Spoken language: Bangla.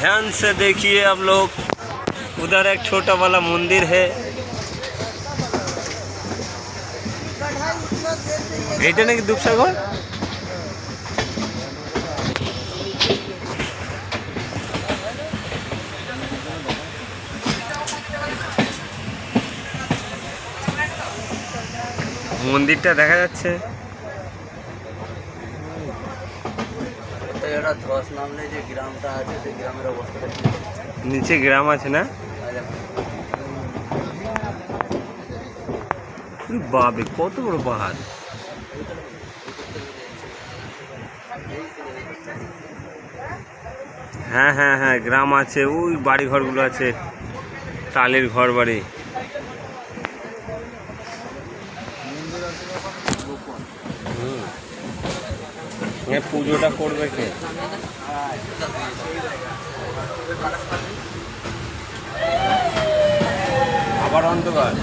ध्यान से देखिए आप लोग, उधर एक छोटा वाला मंदिर है। এটা নাকি দুপসাগর? মন্দিরটা দেখা যাচ্ছে। ধস নামলে যে গ্রামটা আছে সেই গ্রামের অবস্থা নিচে গ্রাম আছে না? বাবা কত বড় পাহাড়! হ্যাঁ হ্যাঁ হ্যাঁ, গ্রাম আছে, ওই বাড়ি ঘরগুলো আছে, টালির ঘর বাড়ি। পুজোটা করবে কে? আবার অন্ধকার।